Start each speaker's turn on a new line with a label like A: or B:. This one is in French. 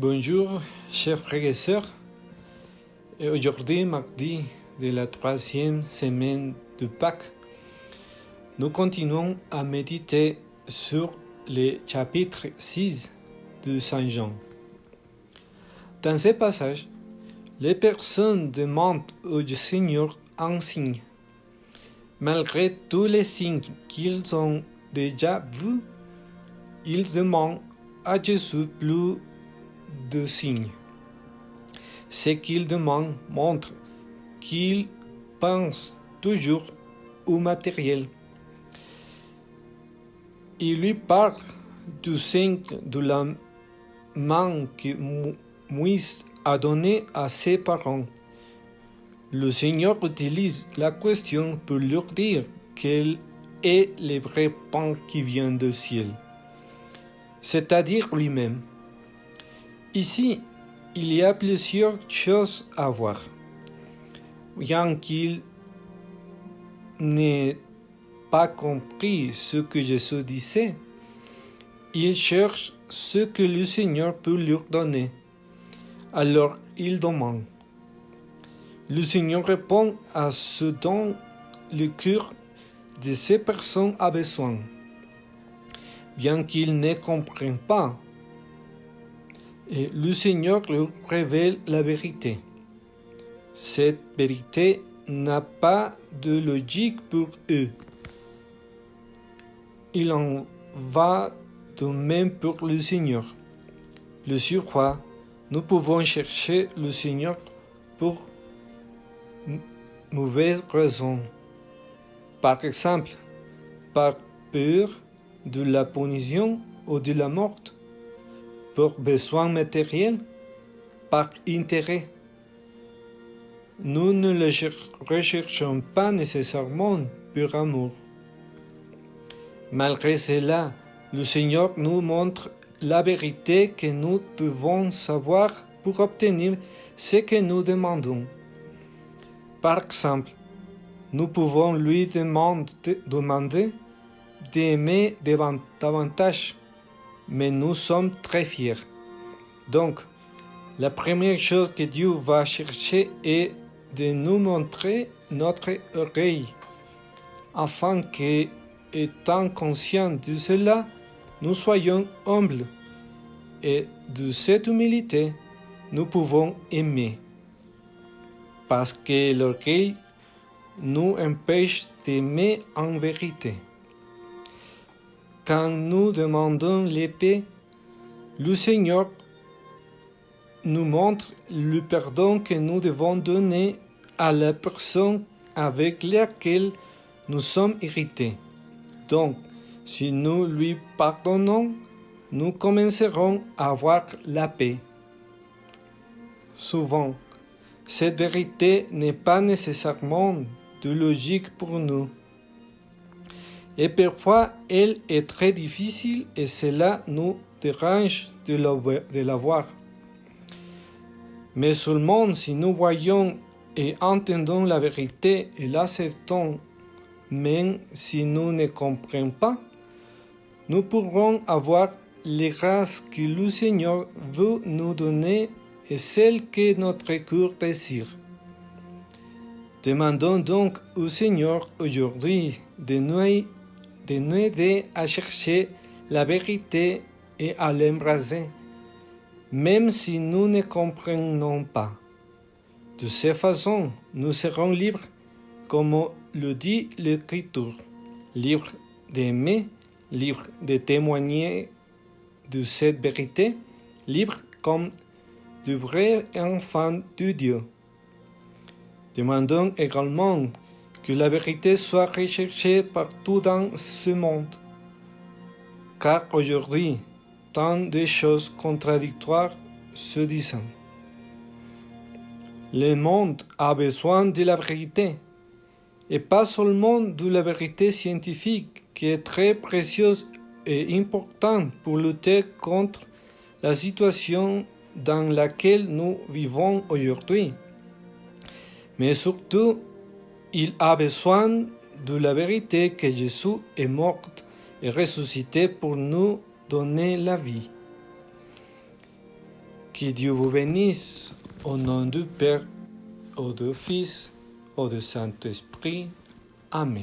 A: Bonjour, chers frères et sœurs. Et aujourd'hui, mardi de la troisième semaine de Pâques, nous continuons à méditer sur le chapitre 6 de Saint Jean. Dans ce passage, les personnes demandent au Seigneur un signe. Malgré tous les signes qu'ils ont déjà vus, ils demandent à Jésus plus de signes. Ce qu'ils demandent montre qu'ils pensent toujours au matériel. Il lui parle du signe de la main que Moïse a donné à ses parents. Le Seigneur utilise la question pour leur dire quel est le vrai pain qui vient du ciel, c'est-à-dire lui-même. Ici, il y a plusieurs choses à voir. Bien qu'il n'ait pas compris ce que Jésus disait, il cherche ce que le Seigneur peut lui donner. Alors il demande. Le Seigneur répond à ce dont le cœur de ces personnes a besoin. Bien qu'ils ne comprennent pas, et le Seigneur leur révèle la vérité. Cette vérité n'a pas de logique pour eux. Il en va de même pour le Seigneur. Le surcroît, nous pouvons chercher le Seigneur pour mauvaises raisons. Par exemple, par peur de la punition ou de la mort, pour besoins matériels, par intérêt. Nous ne le recherchons pas nécessairement pour amour. Malgré cela, le Seigneur nous montre la vérité que nous devons savoir pour obtenir ce que nous demandons. Par exemple, nous pouvons lui demander d'aimer davantage, mais nous sommes très fiers. Donc, la première chose que Dieu va chercher est de nous montrer notre oreille, afin que, étant conscients de cela, nous soyons humbles. Et de cette humilité, nous pouvons aimer. Parce que l'orgueil nous empêche d'aimer en vérité. Quand nous demandons la paix, le Seigneur nous montre le pardon que nous devons donner à la personne avec laquelle nous sommes irrités. Donc, si nous lui pardonnons, nous commencerons à avoir la paix. Souvent, cette vérité n'est pas nécessairement de logique pour nous. Et parfois, elle est très difficile et cela nous dérange de la voir. Mais seulement si nous voyons et entendons la vérité et l'acceptons, même si nous ne comprenons pas, nous pourrons avoir les grâces que le Seigneur veut nous donner et celles que notre cœur désire. Demandons donc au Seigneur aujourd'hui de nous aider à chercher la vérité et à l'embrasser, même si nous ne comprenons pas. De cette façon, nous serons libres, comme le dit l'Écriture, libres d'aimer, libres de témoigner de cette vérité, libres comme de vrais enfants de Dieu. Demandons également que la vérité soit recherchée partout dans ce monde, car aujourd'hui, tant de choses contradictoires se disent. Le monde a besoin de la vérité, et pas seulement de la vérité scientifique, qui est très précieuse et importante pour lutter contre la situation dans laquelle nous vivons aujourd'hui. Mais surtout, il a besoin de la vérité que Jésus est mort et ressuscité pour nous donner la vie. Que Dieu vous bénisse au nom du Père, au du Fils, au du Saint-Esprit. Amen.